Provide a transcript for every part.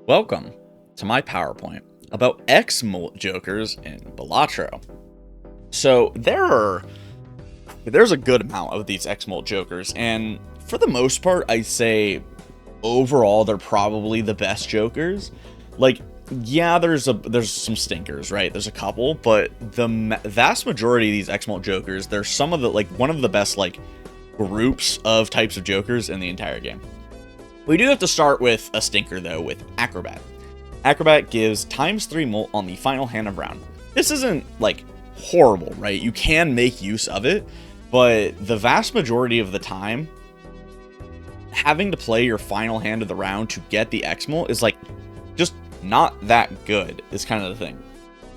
Welcome to my PowerPoint about XMult jokers in Balatro. So there's a good amount of these XMult jokers, and for the most part, I'd say overall they're probably the best jokers. Like, yeah, there's some stinkers, right? There's a couple, but the vast majority of these XMult jokers, they're some of the one of the best groups of types of jokers in the entire game. We do have to start with a stinker, though, with Acrobat. Acrobat gives ×3 molt on the final hand of round. This isn't, horrible, right? You can make use of it, but the vast majority of the time, having to play your final hand of the round to get the XMult is, just not that good, is kind of the thing.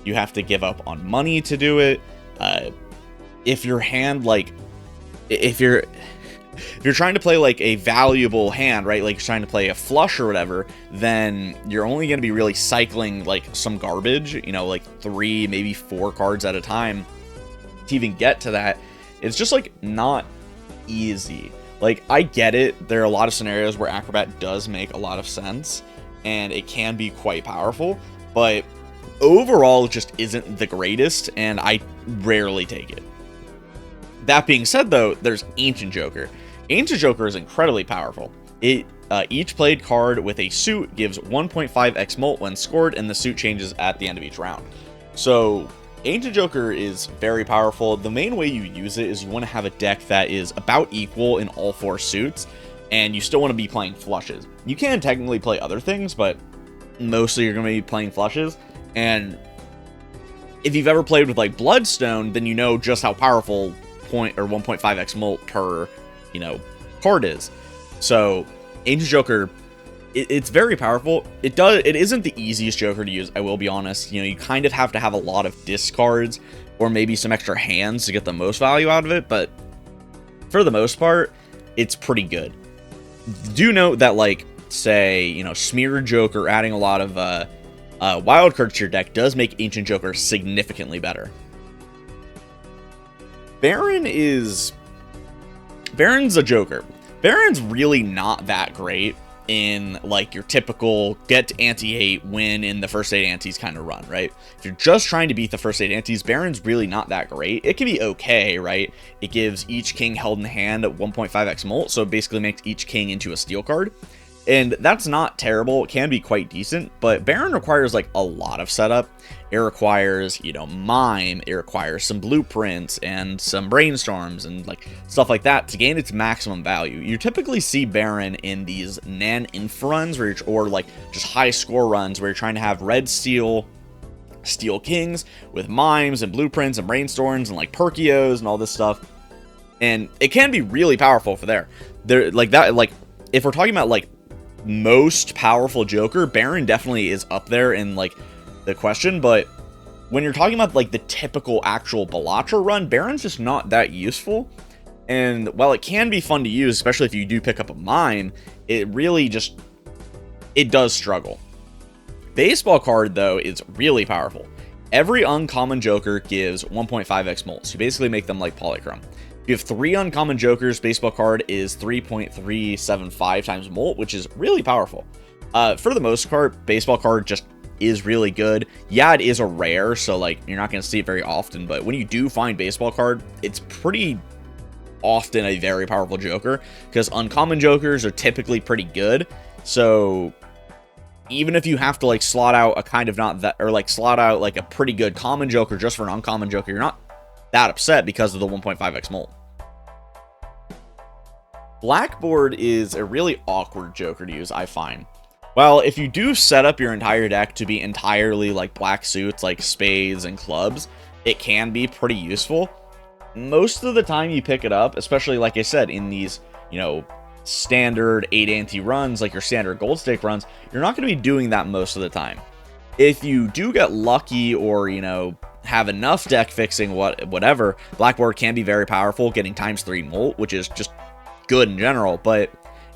You have to give up on money to do it. If your hand, if you're trying to play a valuable hand, right, like you're trying to play a flush or whatever, then you're only going to be really cycling some garbage, 3 maybe 4 cards at a time to even get to that. It's just not easy. I get it, there are a lot of scenarios where Acrobat does make a lot of sense and it can be quite powerful, but overall it just isn't the greatest, and I rarely take it. That being said, though, there's Ancient Joker. Ancient Joker is incredibly powerful. Each played card with a suit gives 1.5 XMult when scored, and the suit changes at the end of each round. So Ancient Joker is very powerful. The main way you use it is you want to have a deck that is about equal in all 4 suits, and you still want to be playing flushes. You can technically play other things, but mostly you're going to be playing flushes. And if you've ever played with Bloodstone, then you know just how powerful 1.5 XMult per card is. So Ancient Joker, it's very powerful. It isn't the easiest Joker to use, I will be honest. You kind of have to have a lot of discards or maybe some extra hands to get the most value out of it, but for the most part, it's pretty good. Do note that say, Smeared Joker adding a lot of wild cards to your deck does make Ancient Joker significantly better. Baron's a joker. Baron's really not that great in your typical get to ante 8, win in the first 8 antes kind of run, right? If you're just trying to beat the first 8 antes, Baron's really not that great. It can be okay, right? It gives each king held in hand at 1.5 XMult, so it basically makes each king into a steel card. And that's not terrible. It can be quite decent, but Baron requires a lot of setup. It requires, mime. It requires some blueprints and some brainstorms and stuff like that to gain its maximum value. You typically see Baron in these nan-inf runs or just high score runs where you're trying to have red steel kings with mimes and blueprints and brainstorms and Perkios and all this stuff. And it can be really powerful for there. If we're talking about most powerful Joker, Baron definitely is up there in the question, but when you're talking about the typical actual Balatro run, Baron's just not that useful. And while it can be fun to use, especially if you do pick up a mime, it really it does struggle. Baseball card, though, is really powerful. Every uncommon Joker gives 1.5 XMult, so you basically make them like Polychrome. If you have 3 uncommon Jokers, baseball card is 3.375 times molt, which is really powerful. For the most part, baseball card just is really good. Yeah, it is a rare, so you're not going to see it very often, but when you do find baseball card, it's pretty often a very powerful Joker, because uncommon Jokers are typically pretty good. So even if you have to slot out a kind of not that, or slot out a pretty good common Joker just for an uncommon Joker, you're not that upset because of the 1.5 XMult. Blackboard is a really awkward Joker to use, I find. Well, if you do set up your entire deck to be entirely black suits, spades and clubs, it can be pretty useful. Most of the time you pick it up, especially like I said, in these, standard 8 ante runs, your standard gold stake runs, you're not going to be doing that most of the time. If you do get lucky or, have enough deck fixing, whatever, Blackboard can be very powerful, getting ×3 molt, which is just good in general, but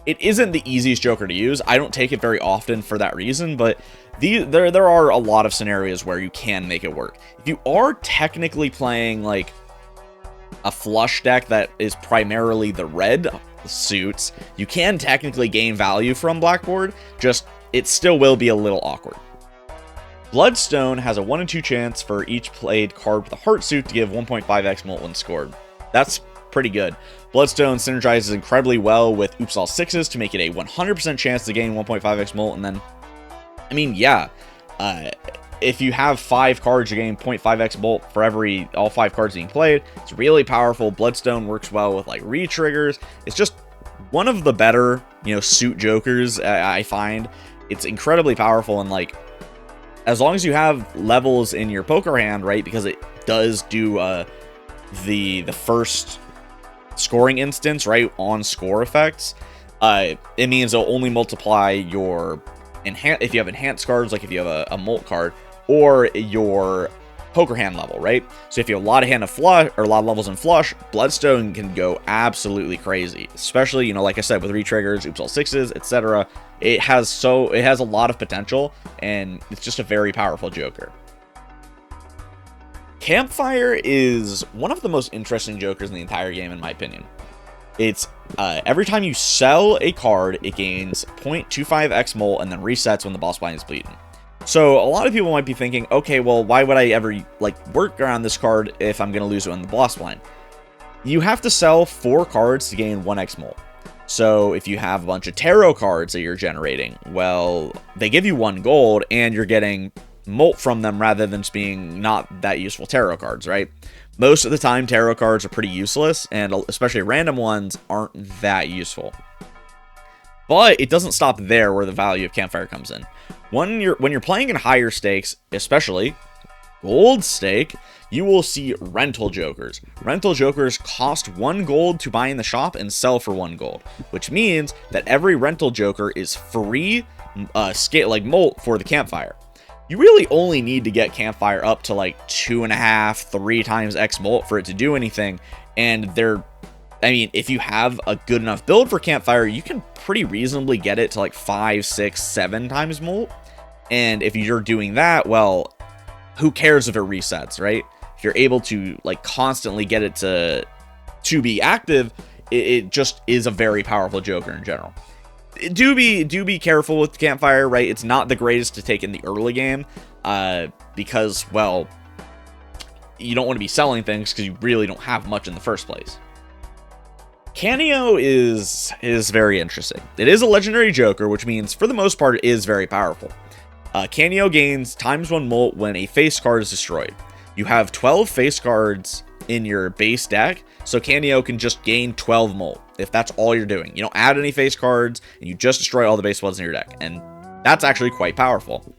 it isn't the easiest Joker to use. I don't take it very often for that reason, but there are a lot of scenarios where you can make it work. If you are technically playing a flush deck that is primarily the red suits, you can technically gain value from Blackboard, just it still will be a little awkward. Bloodstone has a 1 in 2 chance for each played card with a heart suit to give 1.5 XMult when scored. That's pretty good. Bloodstone synergizes incredibly well with Oops All Sixes to make it a 100% chance to gain 1.5 XMult, and then, I mean, yeah, if you have 5 cards, you gain 0.5 XMult for all 5 cards being played. It's really powerful. Bloodstone works well with like re-triggers. It's just one of the better, suit jokers, I find. It's incredibly powerful, and like, as long as you have levels in your poker hand, right, because it does do the first scoring instance, right, on score effects, it means it'll only multiply your if you have enhanced cards, like if you have a Molt card, or your poker hand level, right? So if you have a lot of hand of flush, or a lot of levels in flush, Bloodstone can go absolutely crazy, especially, like I said, with re-triggers, Oops All Sixes, etc. It has a lot of potential, and it's just a very powerful joker. Campfire is one of the most interesting jokers in the entire game, in my opinion. It's every time you sell a card, it gains 0.25 XMult and then resets when the boss blind is bleeding. So a lot of people might be thinking, okay, well, why would I ever work around this card if I'm going to lose it in the boss blind? You have to sell 4 cards to gain 1 XMult. So if you have a bunch of tarot cards that you're generating, well, they give you 1 gold and you're getting Molt from them rather than just being not that useful tarot cards, right? Most of the time, tarot cards are pretty useless, and especially random ones aren't that useful. But it doesn't stop there where the value of Campfire comes in. When you're playing in higher stakes, especially gold stake, you will see rental jokers. Rental jokers cost 1 gold to buy in the shop and sell for 1 gold, which means that every rental joker is free Molt for the Campfire. You really only need to get Campfire up to 2.5, 3 times XMult for it to do anything. And if you have a good enough build for Campfire, you can pretty reasonably get it to 5, 6, 7 times Molt. And if you're doing that, well, who cares if it resets, right? If you're able to constantly get it to be active, it just is a very powerful joker in general. Do be careful with Campfire, right? It's not the greatest to take in the early game, because, well, you don't want to be selling things because you really don't have much in the first place. Cameo is very interesting. It is a legendary joker, which means for the most part it is very powerful. Cameo gains ×1 Molt when a face card is destroyed. You have 12 face cards in your base deck, so Cameo can just gain 12 Molt if that's all you're doing. You don't add any face cards, and you just destroy all the base ones in your deck, and that's actually quite powerful.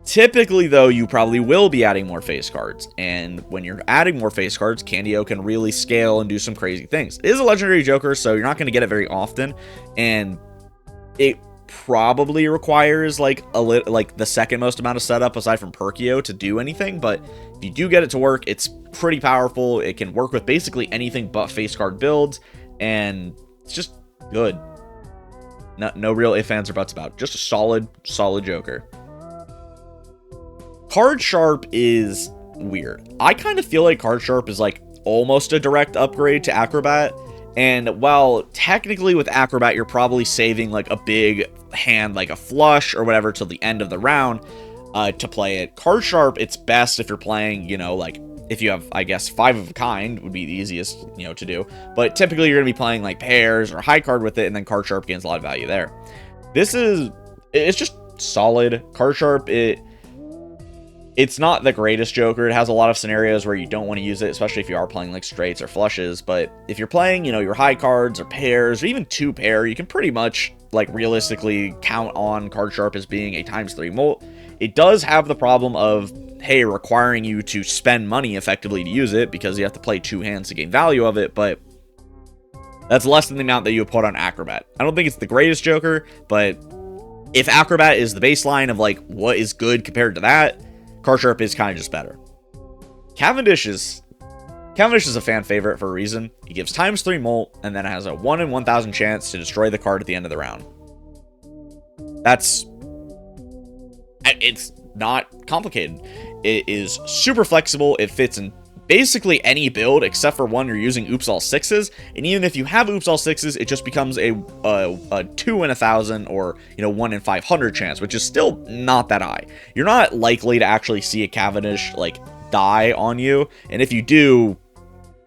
Typically, though, you probably will be adding more face cards, and when you're adding more face cards, Cameo can really scale and do some crazy things. It is a legendary joker, so you're not going to get it very often, and it probably requires the second most amount of setup aside from Perkio to do anything, but if you do get it to work, it's pretty powerful. It can work with basically anything but face card builds, and it's just good. No real ifs, ands, or buts about it. Just a solid joker. Card Sharp is weird. I kind of feel like Card Sharp is almost a direct upgrade to Acrobat. And while technically with Acrobat, you're probably saving a big hand, like a flush or whatever, till the end of the round to play it. Card Sharp, it's best if you're playing, if you have, I guess, 5 of a kind would be the easiest, to do. But typically you're going to be playing pairs or high card with it, and then Card Sharp gains a lot of value there. It's just solid. Card Sharp, it's not the greatest joker. It has a lot of scenarios where you don't want to use it, especially if you are playing straights or flushes. But if you're playing, your high cards or pairs or even 2 pair, you can pretty much realistically count on Card Sharp as being a ×3 Molt. It does have the problem of, hey, requiring you to spend money effectively to use it because you have to play 2 hands to gain value of it, but that's less than the amount that you would put on Acrobat. I don't think it's the greatest joker, but if Acrobat is the baseline of what is good compared to that, Card Sharp is kind of just better. Cavendish is a fan favorite for a reason. He gives ×3 Molt, and then it has a 1 in 1,000 chance to destroy the card at the end of the round. It's not complicated. It is super flexible. It fits in basically any build except for one you're using Oops All Sixes, and even if you have Oops All Sixes, it just becomes a 2 in 1,000 or 1 in 500 chance, which is still not that high. You're not likely to actually see a Cavendish like die on you, and if you do,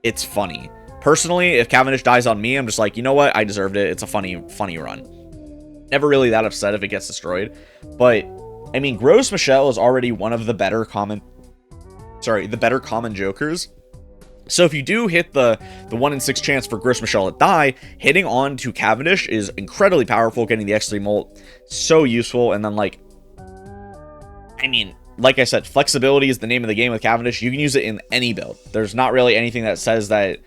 it's funny. Personally, if Cavendish dies on me, I'm just like, you know what, I deserved it. It's a funny run. Never really that upset if it gets destroyed, but I mean, Gros Michel is already one of the better common jokers. So if you do hit the 1 in 6 chance for Gros Michel to die, hitting on to Cavendish is incredibly powerful. Getting the X3 Molt, so useful. And then like I said, flexibility is the name of the game with Cavendish. You can use it in any build. There's not really anything that says that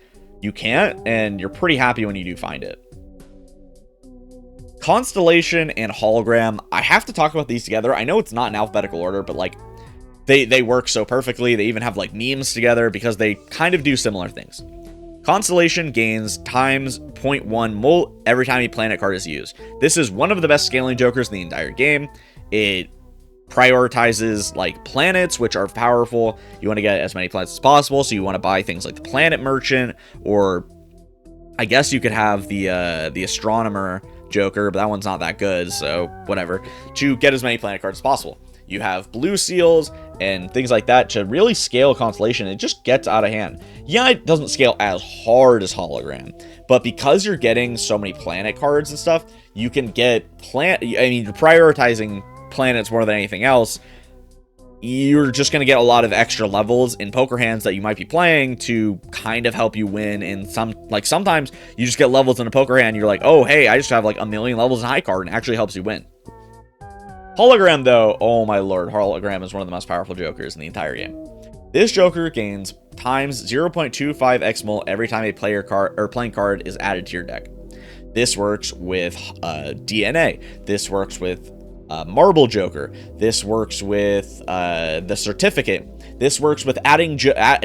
you can't, and you're pretty happy when you do find it. Constellation and Hologram, I have to talk about these together. I know it's not in alphabetical order, but like they work so perfectly. They even have like memes together because they kind of do similar things. Constellation gains times 0.1 molt every time a planet card is used. This is one of the best scaling jokers in the entire game. It prioritizes like planets, which are powerful. You want to get as many planets as possible, so you want to buy things like the Planet Merchant, or I guess you could have the Astronomer Joker, but that one's not that good, so whatever, to get as many planet cards as possible. You have blue seals and things like that to really scale Constellation. It just gets out of hand. Yeah, it doesn't scale as hard as Hologram, but because you're getting so many planet cards and stuff, you can get you're prioritizing planets more than anything else. You're just going to get a lot of extra levels in poker hands that you might be playing to kind of help you win. And sometimes you just get levels in a poker hand, you're like, oh hey, I just have like 1,000,000 levels in high card, and it actually helps you win. Hologram though, oh my lord, Hologram is one of the most powerful jokers in the entire game. This joker gains times 0.25 XMult every time a player card or playing card is added to your deck. This works with DNA. This works with Marble Joker. This works with the Certificate. This works with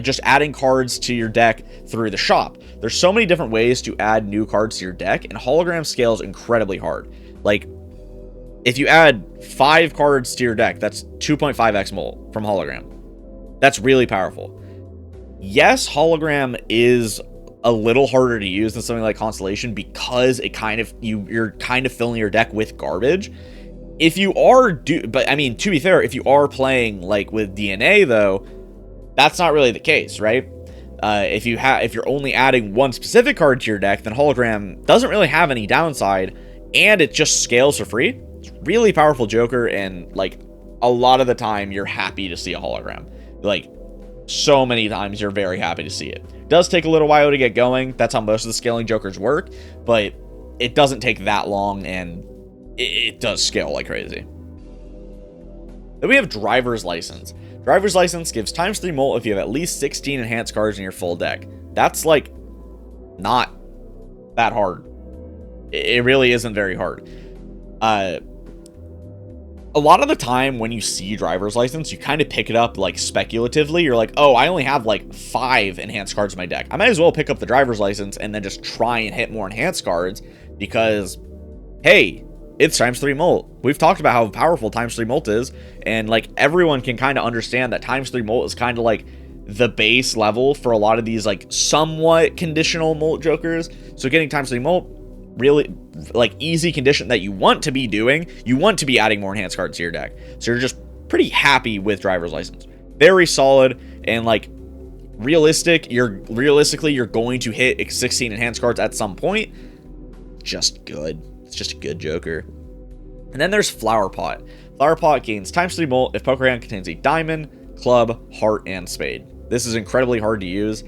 just adding cards to your deck through the shop. There's so many different ways to add new cards to your deck, and Hologram scales incredibly hard. Like, if you add 5 cards to your deck, that's 2.5 X Molt from Hologram. That's really powerful. Yes, Hologram is a little harder to use than something like Constellation because it you're kind of filling your deck with garbage. If you are but I mean, to be fair, if you are playing like with DNA though, that's not really the case, right? If you're only adding one specific card to your deck, then Hologram doesn't really have any downside, and it just scales for free. It's really powerful joker, and like a lot of the time you're happy to see a Hologram. Like so many times you're very happy to see it. It does take a little while to get going. That's how most of the scaling jokers work, but it doesn't take that long, and it does scale like crazy. Then we have Driver's License. Driver's License gives times 3 molt if you have at least 16 enhanced cards in your full deck. That's like not that hard. It really isn't very hard. A lot of the time when you see Driver's License, you kind of pick it up like speculatively. You're like, oh, I only have like 5 enhanced cards in my deck. I might as well pick up the Driver's License and then just try and hit more enhanced cards because, hey, it's times 3 molt. We've talked about how powerful times 3 molt is, and like everyone can kind of understand that times 3 molt is kind of like the base level for a lot of these like somewhat conditional molt jokers. So getting times 3 molt, really like easy condition that you want to be doing. You want to be adding more enhanced cards to your deck, so you're just pretty happy with Driver's License. Very solid, and like realistically you're going to hit 16 enhanced cards at some point. Just good. It's just a good joker. And then there's Flower Pot. Flower Pot gains times 3 molt if poker hand contains a diamond, club, heart, and spade. This is incredibly hard to use.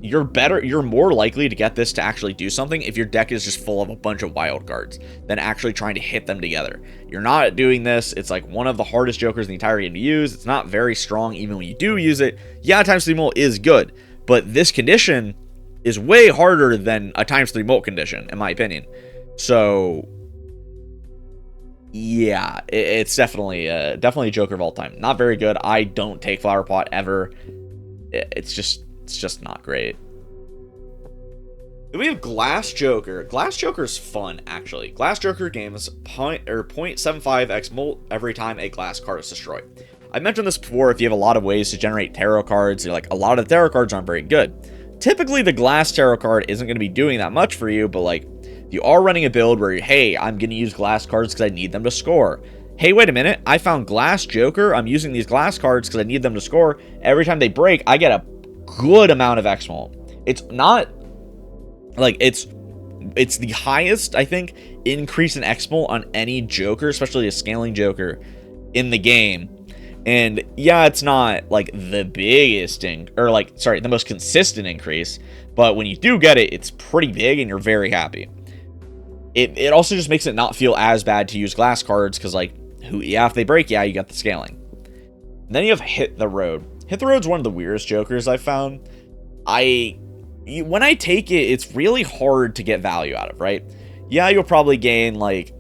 You're more likely to get this to actually do something if your deck is just full of a bunch of wild cards than actually trying to hit them together. You're not doing this. It's like one of the hardest jokers in the entire game to use. It's not very strong even when you do use it. Yeah, times 3 molt is good, but this condition is way harder than a times 3 molt condition, in my opinion. So yeah, it's definitely a joker of all time. Not very good. I don't take Flower Pot ever. It's just not great. Then we have Glass Joker. Glass Joker is fun, actually. Glass Joker gains 0.75 X molt every time a glass card is destroyed. I mentioned this before, if you have a lot of ways to generate tarot cards, you're like, a lot of the tarot cards aren't very good. Typically, the glass tarot card isn't going to be doing that much for you, but like, if you are running a build where, hey, I'm going to use glass cards because I need them to score. Hey, wait a minute, I found glass Joker, I'm using these glass cards because I need them to score. Every time they break, I get a good amount of XMult. It's not, like, it's the highest, I think, increase in XMult on any Joker, especially a scaling Joker, in the game. And yeah, it's not like the biggest the most consistent increase, but when you do get it, it's pretty big and you're very happy. It also just makes it not feel as bad to use glass cards because, like, if they break, yeah, you got the scaling. And then you have Hit the Road. Hit the Road's one of the weirdest Jokers I've found. When I take it, it's really hard to get value out of, right? Yeah, you'll probably gain like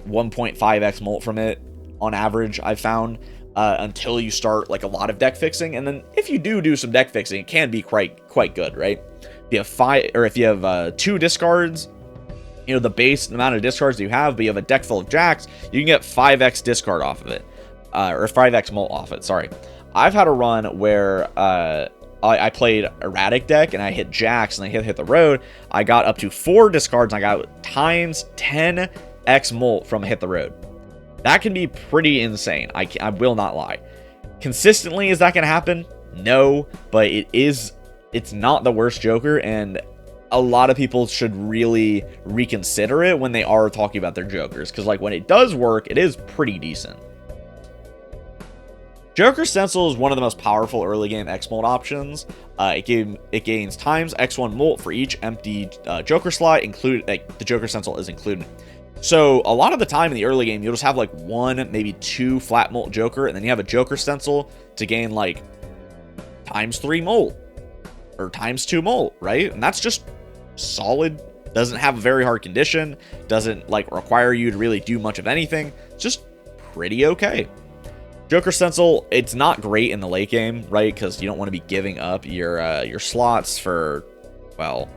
1.5x molt from it on average, I've found, until you start like a lot of deck fixing. And then if you do some deck fixing, it can be quite good, right? If you have 2 discards, you know, the base amount of discards that you have, but you have a deck full of jacks, you can get 5x discard off of it, or 5x molt off it, sorry. I've had a run where I played erratic deck and I hit jacks and I hit the road. I got up to 4 discards and I got times 10x molt from Hit the Road. That can be pretty insane. I will not lie. Consistently, is that going to happen? No, but it's not the worst Joker, and a lot of people should really reconsider it when they are talking about their Jokers, because like when it does work, it is pretty decent. Joker Stencil is one of the most powerful early game XMult options. It gains times X1 molt for each empty Joker slot, the Joker Stencil is included. So a lot of the time in the early game, you'll just have like 1, maybe 2 flat molt Joker, and then you have a Joker Stencil to gain like times 3 molt or times 2 molt, right? And that's just solid. Doesn't have a very hard condition, doesn't like require you to really do much of anything. It's just pretty okay. Joker Stencil, it's not great in the late game, right? Because you don't want to be giving up your slots for, well,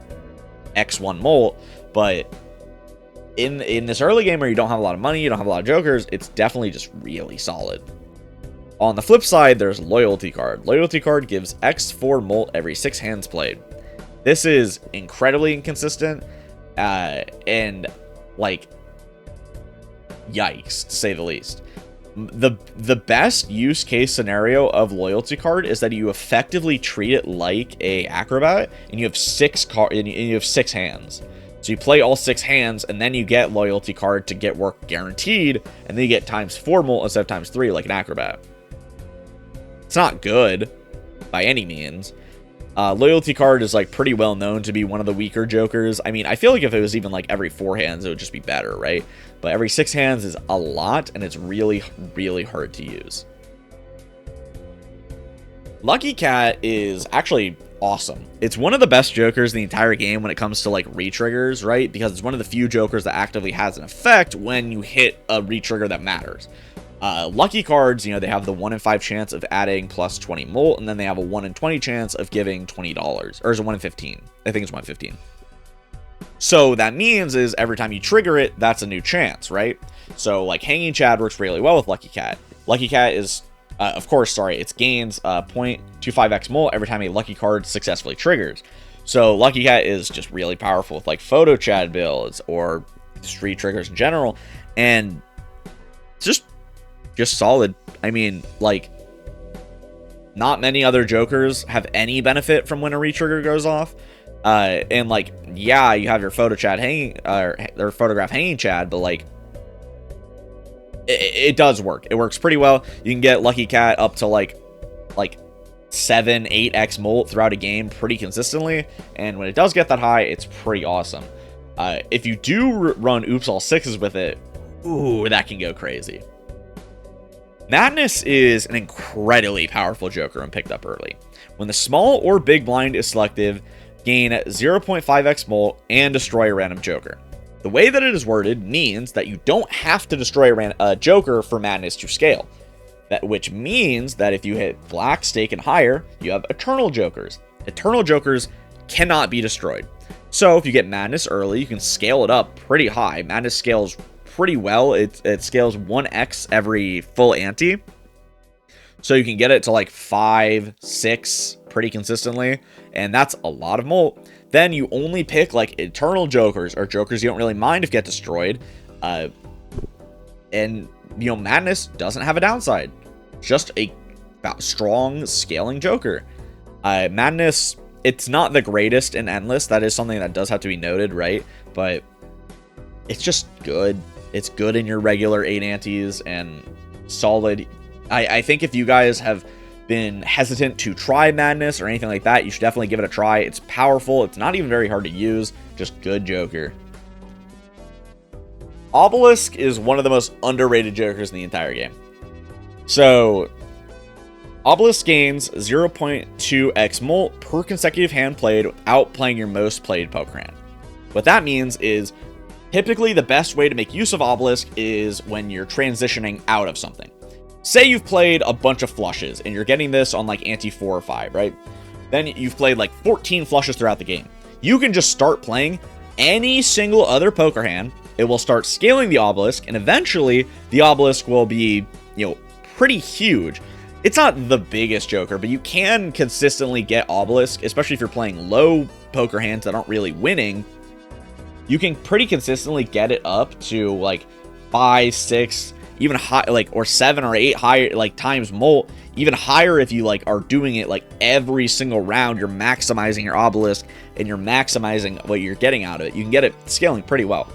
X1 molt. But in this early game where you don't have a lot of money, you don't have a lot of Jokers, it's definitely just really solid. On the flip side, there's Loyalty Card. Loyalty Card gives X4 molt every 6 hands played. This is incredibly inconsistent, and like, yikes, to say the least. The best use case scenario of Loyalty Card is that you effectively treat it like a Acrobat, and you have 6 hands. So you play all 6 hands, and then you get Loyalty Card to get work guaranteed, and then you get times 4 molt instead of times 3 like an Acrobat. It's not good by any means. Loyalty Card is like pretty well known to be one of the weaker Jokers. I mean, I feel like if it was even like every 4 hands, it would just be better, right? But every 6 hands is a lot, and it's really, really hard to use. Lucky Cat is actually awesome. It's one of the best Jokers in the entire game when it comes to like re-triggers, right? Because it's one of the few Jokers that actively has an effect when you hit a re-trigger that matters. Lucky cards, you know, they have the 1 in 5 chance of adding plus 20 molt, and then they have a 1 in 20 chance of giving $20, or is it 1 in 15? I think it's 1 in 15. So that means is every time you trigger it, that's a new chance, right? So like Hanging Chad works really well with Lucky Cat. Lucky Cat is, it gains 0.25x molt every time a Lucky card successfully triggers. So Lucky Cat is just really powerful with like Photo Chad builds or street triggers in general, and just solid. I mean, like, not many other Jokers have any benefit from when a retrigger goes off. And like, yeah, you have your Photo Chad hanging, or Photograph Hanging Chad, but like, it does work. It works pretty well. You can get Lucky Cat up to like 7, 8x molt throughout a game pretty consistently, and when it does get that high, it's pretty awesome. If you do run Oops All Sixes with it, ooh, that can go crazy. Madness is an incredibly powerful Joker when picked up early. When the small or big blind is selective, gain 0.5x molt and destroy a random Joker. The way that it is worded means that you don't have to destroy a Joker for Madness to scale. Which means that if you hit black, stake, and higher, you have Eternal Jokers. Eternal Jokers cannot be destroyed. So if you get Madness early, you can scale it up pretty high. Madness scales pretty well. It scales 1x every full ante. So you can get it to like 5, 6 pretty consistently, and that's a lot of molt. Then you only pick like eternal jokers, or jokers you don't really mind if get destroyed. And, you know, Madness doesn't have a downside. Just a strong scaling joker. Madness, it's not the greatest in Endless. That is something that does have to be noted, right? But it's just good. It's good in your regular 8 antes and solid. I think if you guys have been hesitant to try Madness or anything like that, you should definitely give it a try. It's powerful. It's not even very hard to use. Just good joker. Obelisk is one of the most underrated jokers in the entire game. So, Obelisk gains 0.2 XMult per consecutive hand played without playing your most played poker hand. What that means is, typically the best way to make use of Obelisk is when you're transitioning out of something. Say you've played a bunch of flushes, and you're getting this on like ante 4 or 5, right? Then you've played like 14 flushes throughout the game. You can just start playing any single other poker hand. It will start scaling the Obelisk, and eventually the Obelisk will be, you know, pretty huge. It's not the biggest joker, but you can consistently get Obelisk, especially if you're playing low poker hands that aren't really winning. You can pretty consistently get it up to like 5, 6, even high, like, or 7 or 8 higher, like, times molt, even higher if you like are doing it like every single round. You're maximizing your Obelisk and you're maximizing what you're getting out of it. You can get it scaling pretty well.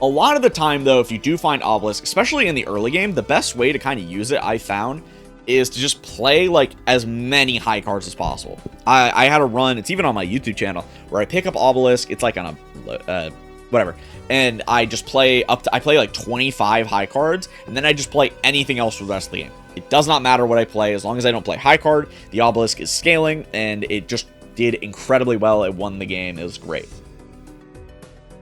A lot of the time though, if you do find Obelisk, especially in the early game, the best way to kind of use it, I found, is to just play like as many high cards as possible. I had a run, it's even on my YouTube channel, where I pick up Obelisk. It's like on a whatever, and I just play up to, I play like 25 high cards, and then I just play anything else for the rest of the game. It does not matter what I play, as long as I don't play high card. The Obelisk is scaling, and it just did incredibly well. It won the game. It was great.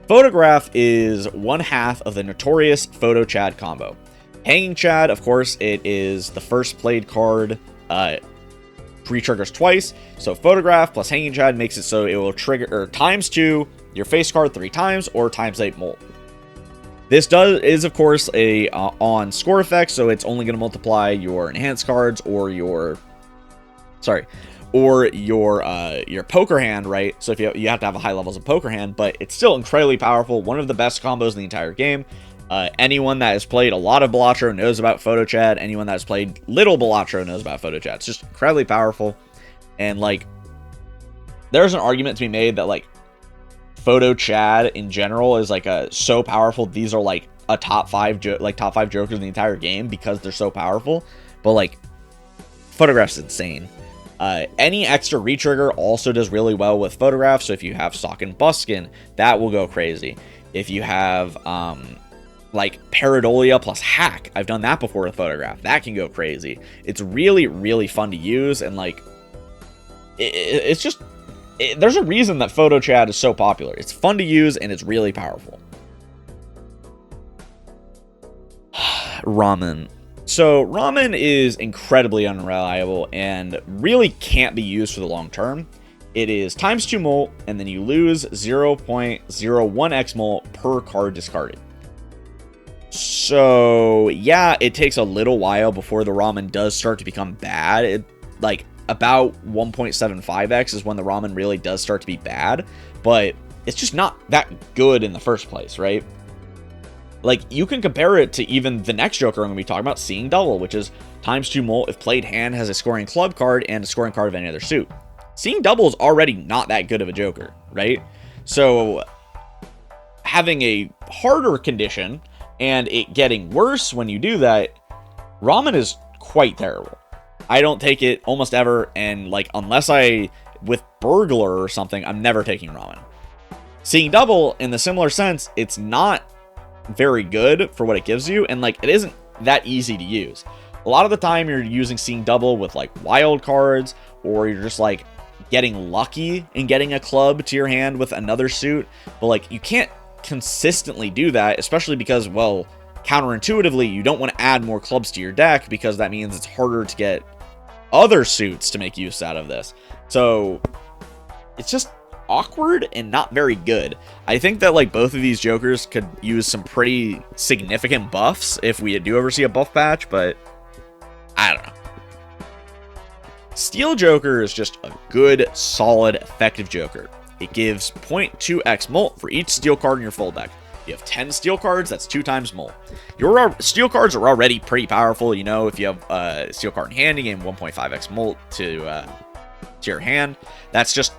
Photograph is one half of the notorious Photo Chad combo. Hanging Chad, of course, it is the first played card, re-triggers twice. So Photograph plus Hanging Chad makes it so it will trigger, or times 2 your face card 3 times, or times 8 molt. This is of course a on score effect, so it's only going to multiply your enhanced cards or your poker hand, right? So if you have to have a high levels of poker hand, but it's still incredibly powerful. One of the best combos in the entire game. Anyone that has played a lot of Balatro knows about Photo Chad. Anyone that has played little Balatro knows about Photo Chad. It's just incredibly powerful, and like, there's an argument to be made that like Photo Chad in general is like so powerful. These are like a top 5 jokers in the entire game because they're so powerful. But like, Photograph's insane. Any extra retrigger also does really well with Photograph. So if you have Sock and Buskin, that will go crazy. If you have like Paradolia plus Hack, I've done that before with Photograph, that can go crazy. It's really, really fun to use, and like, it's just, there's a reason that Photo Chad is so popular. It's fun to use, and it's really powerful. Ramen. So Ramen is incredibly unreliable and really can't be used for the long term. It is times 2 molt, and then you lose 0.01 x molt per card discarded. So yeah, it takes a little while before the Ramen does start to become bad. Like about 1.75x is when the Ramen really does start to be bad, but it's just not that good in the first place, right? Like, you can compare it to even the next joker I'm going to be talking about, Seeing Double, which is times 2 molt if played hand has a scoring club card and a scoring card of any other suit. Seeing Double is already not that good of a joker, right? So having a harder condition and it getting worse when you do that, Ramen is quite terrible. I don't take it almost ever, and like, unless with Burglar or something, I'm never taking Ramen. Seeing Double, in the similar sense, it's not very good for what it gives you, and like, it isn't that easy to use. A lot of the time you're using Seeing Double with like wild cards, or you're just like getting lucky and getting a club to your hand with another suit, but like, you can't consistently do that, especially because, well, counterintuitively, you don't want to add more clubs to your deck, because that means it's harder to get other suits to make use out of this. So it's just awkward and not very good. I think that like both of these jokers could use some pretty significant buffs if we do ever see a buff patch, but I don't know. Steel Joker is just a good, solid, effective Joker. It gives 0.2 XMult for each steel card in your full deck. You have 10 steel cards, that's 2 times Molt. Your steel cards are already pretty powerful. You know, if you have a steel card in hand, you gain 1.5 XMult to your hand. That's just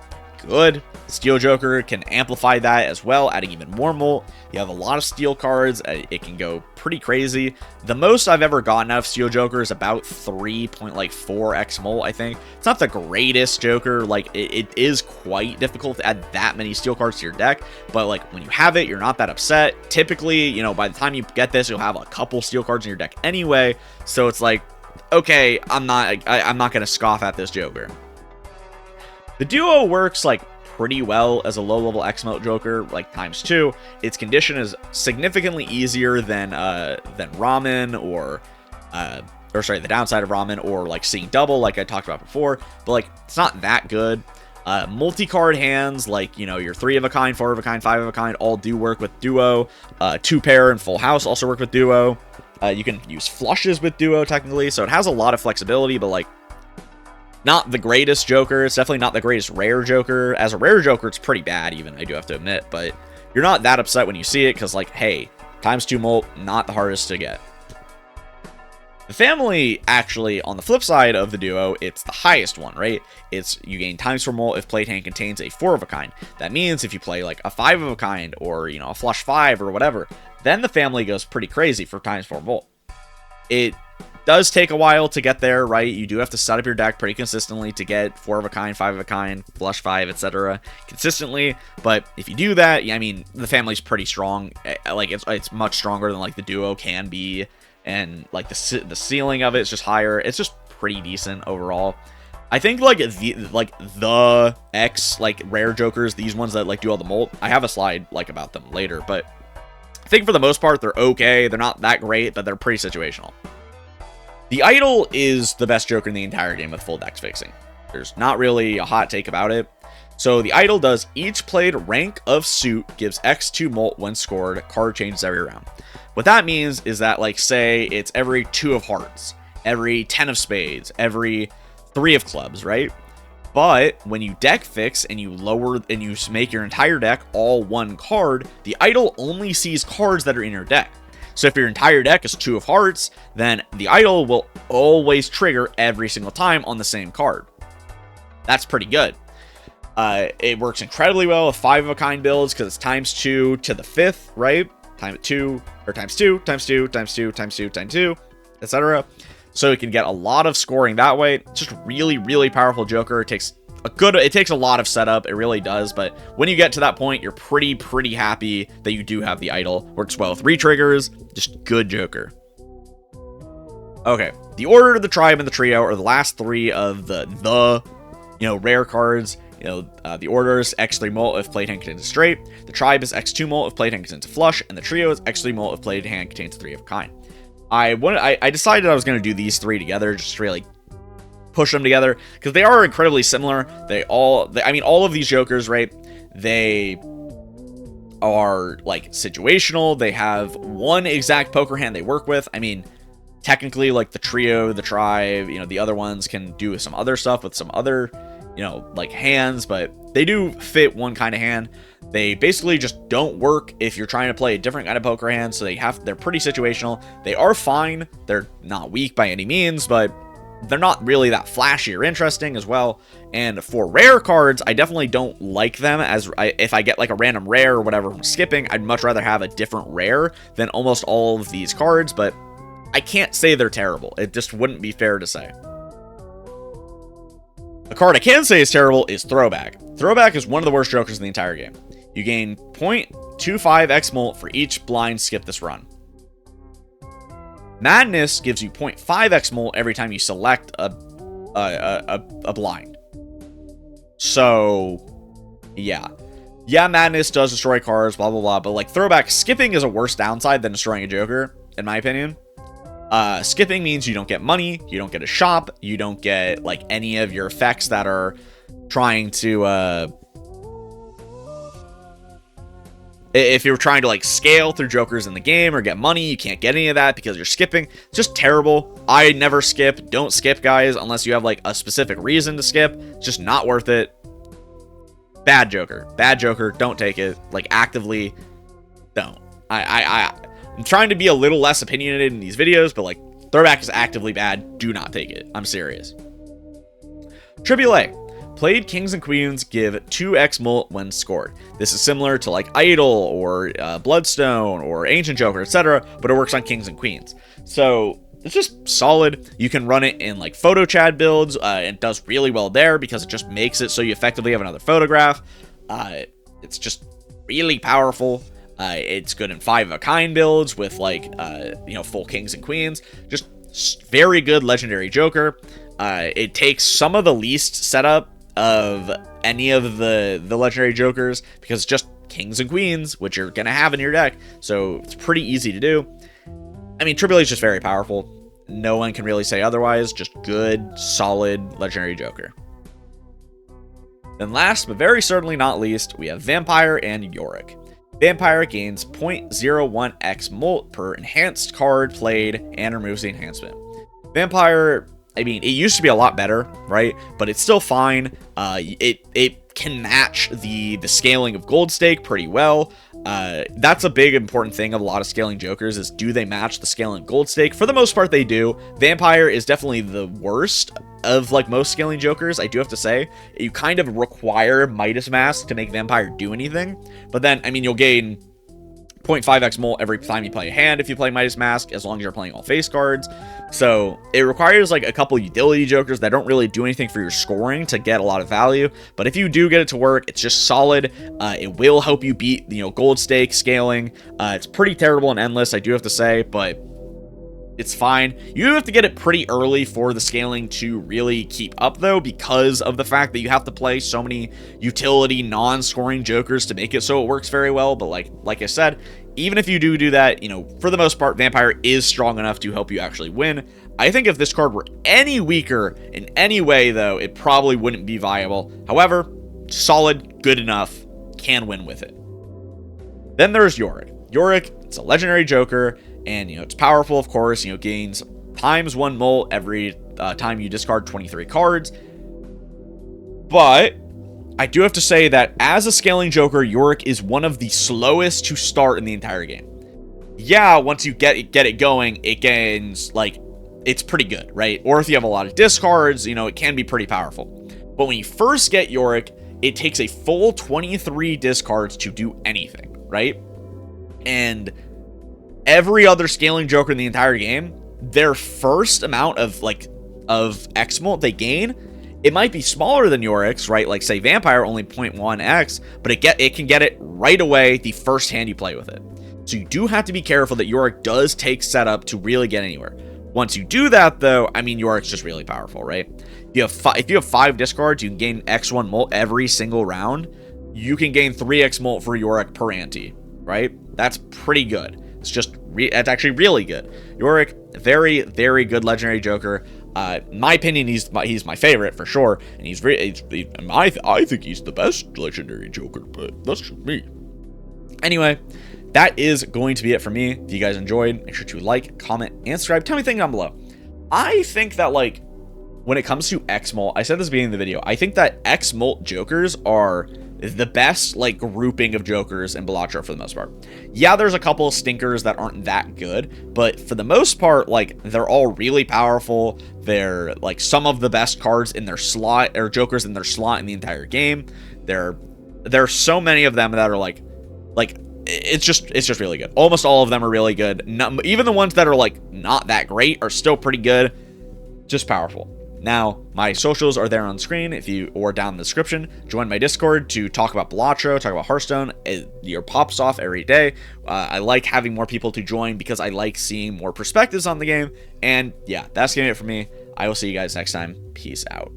good. Steel Joker can amplify that as well, adding even more Molt. You have a lot of steel cards. It can go pretty crazy. The most I've ever gotten out of Steel Joker is about 3.4 X Molt, I think. It's not the greatest Joker. Like, it is quite difficult to add that many steel cards to your deck, but like when you have it, you're not that upset. Typically, you know, by the time you get this, you'll have a couple steel cards in your deck anyway. So it's like, okay, I'm not gonna scoff at this Joker. The duo works like pretty well as a low-level XMult Joker, like ×2. Its condition is significantly easier than Ramen or sorry, the downside of Ramen, or like seeing double, like I talked about before. But like, it's not that good. Multi-card hands, like, you know, your 3 of a kind, 4 of a kind, 5 of a kind, all do work with duo. 2-pair and full house also work with duo. You can use flushes with duo technically, so it has a lot of flexibility, but like, not the greatest Joker. It's definitely not the greatest rare Joker. As a rare Joker, it's pretty bad even, I do have to admit, but you're not that upset when you see it, because like, hey, ×2 Molt, not the hardest to get. The family, actually, on the flip side of the duo, it's the highest one, right? It's, you gain ×4 Molt if played hand contains a 4 of a kind. That means if you play like a 5 of a kind, or, you know, a flush 5 or whatever, then the family goes pretty crazy for ×4 Molt. It does take a while to get there, right? You do have to set up your deck pretty consistently to get 4 of a kind, 5 of a kind, flush 5, etc. consistently. But if you do that, yeah, I mean, the family's pretty strong. Like, it's much stronger than like the duo can be, and like the ceiling of it is just higher. It's just pretty decent overall. I think like the X like rare Jokers, these ones that like do all the Molt, I have a slide like about them later, but I think for the most part they're okay. They're not that great, but they're pretty situational. The Idol is the best Joker in the entire game with full dex fixing. There's not really a hot take about it. So the Idol does each played rank of suit gives X2 Molt when scored. Card changes every round. What that means is that, like, say it's every 2 of hearts, every 10 of spades, every 3 of clubs, right? But when you deck fix and you lower and you make your entire deck all 1 card, the Idol only sees cards that are in your deck. So if your entire deck is 2 of hearts, then the Idol will always trigger every single time on the same card. That's pretty good. It works incredibly well with 5 of a kind builds because it's ×2 to the 5th, right? ×2, or ×2, ×2, ×2, ×2, ×2, etc. So you can get a lot of scoring that way. It's just really, really powerful Joker. It takes a lot of setup, it really does, but when you get to that point, you're pretty happy that you do have the Idol. Works well with re-triggers, just good Joker. Okay, the Order, the Tribe, and the Trio are the last 3 of the rare cards. You know, the Order is X3 Molt if played hand contains a straight, the Tribe is X2 Molt if played hand contains a flush, and the Trio is X3 Molt if played hand contains 3 of a kind. I decided I was going to do these 3 together, just to really push them together, because they are incredibly similar. I mean, all of these Jokers, right, they are like situational. They have one exact poker hand they work with. I mean, technically, like the Trio, the Tribe, you know, the other ones can do some other stuff with some other, you know, like hands, but they do fit one kind of hand. They basically just don't work if you're trying to play a different kind of poker hand, so they're pretty situational. They are fine. They're not weak by any means, but they're not really that flashy or interesting as well. And for rare cards, I definitely don't like them. If I get like a random rare or whatever from skipping, I'd much rather have a different rare than almost all of these cards, but I can't say they're terrible. It just wouldn't be fair to say. A card I can say is terrible is Throwback. Throwback is one of the worst Jokers in the entire game. You gain 0.25 XMult for each blind skip this run. Madness gives you 0.5 XMult every time you select a blind. So, yeah. Yeah, Madness does destroy cards, blah, blah, blah, but like Throwback, skipping is a worse downside than destroying a Joker, in my opinion. Skipping means you don't get money, you don't get a shop, you don't get like any of your effects that are trying to If you're trying to like scale through jokers in the game or get money, you can't get any of that because you're skipping. It's just terrible. I never skip. Don't skip, guys, unless you have like a specific reason to skip. It's just not worth it. Bad joker. Bad joker. Don't take it. Like, actively don't. I'm trying to be a little less opinionated in these videos, but like, throwback is actively bad. Do not take it. I'm serious. AAA. Played kings and queens give 2x mult when scored. This is similar to like Idol or Bloodstone or Ancient Joker, etc., but it works on kings and queens. So it's just solid. You can run it in like photo Chad builds. It does really well there because it just makes it so you effectively have another photograph. It's just really powerful. It's good in 5 of a kind builds with like full kings and queens. Just very good legendary joker. It takes some of the least setup of any of the legendary jokers because it's just kings and queens, which you're gonna have in your deck, so it's pretty easy to do. I mean, AAA is just very powerful. No one can really say otherwise. Just good, solid legendary joker. Then last, but very certainly not least, we have Vampire and Yorick. Vampire gains 0.01x mult per enhanced card played and removes the enhancement. Vampire, I mean, it used to be a lot better, right? But it's still fine. It can match the scaling of Gold Stake pretty well. That's a big important thing of a lot of scaling jokers is, do they match the scaling of Gold Stake? For the most part, they do. Vampire is definitely the worst of like most scaling jokers, I do have to say. You kind of require Midas Mask to make Vampire do anything. But then, I mean, you'll gain 0.5x mult every time you play a hand if you play Midas Mask, as long as you're playing all face cards. So it requires like a couple utility jokers that don't really do anything for your scoring to get a lot of value. But if you do get it to work, it's just solid. It will help you beat, Gold Stake scaling. It's pretty terrible and endless, I do have to say, but it's fine. You have to get it pretty early for the scaling to really keep up, though, because of the fact that you have to play so many utility non-scoring jokers to make it so it works very well. But like I said, even if you do that, for the most part, Vampire is strong enough to help you actually win. I think if this card were any weaker in any way, though, it probably wouldn't be viable. However, solid, good enough, can win with it. Then there's Yorick. Yorick, it's a legendary joker, and it's powerful, of course. Gains ×1 mult every time you discard 23 cards. But I do have to say that as a scaling joker, Yorick is one of the slowest to start in the entire game. Yeah, once you get it going, it gains, it's pretty good, right? Or if you have a lot of discards, it can be pretty powerful. But when you first get Yorick, it takes a full 23 discards to do anything, right? And every other scaling joker in the entire game, their first amount of XMult they gain, it might be smaller than Yorick's, right? Like say Vampire only 0.1x, but it can get it right away the first hand you play with it. So you do have to be careful that Yorick does take setup to really get anywhere. Once you do that, though, I mean, Yorick's just really powerful, right? If you have 5 discards, you can gain X1 mult every single round. You can gain 3x mult for Yorick per ante, right? That's pretty good. It's actually really good. Yorick, very, very good legendary joker. In my opinion, he's my favorite for sure, and I think he's the best legendary joker, but that's just me. Anyway, that is going to be it for me. If you guys enjoyed, make sure to like, comment, and subscribe. Tell me things down below. I think that when it comes to XMult, I said this at the beginning of the video, I think that XMult jokers are the best grouping of jokers in Balatro for the most part. Yeah, there's a couple of stinkers that aren't that good, but for the most part, they're all really powerful. They're some of the best cards in their slot, or jokers in their slot in the entire game. There's so many of them that are it's just really good. Almost all of them are really good. Even the ones that are not that great are still pretty good. Just powerful. Now, my socials are there on screen or down in the description. Join my Discord to talk about Balatro, talk about Hearthstone. Your pops off every day. I like having more people to join because I like seeing more perspectives on the game. And yeah, that's gonna be it for me. I will see you guys next time. Peace out.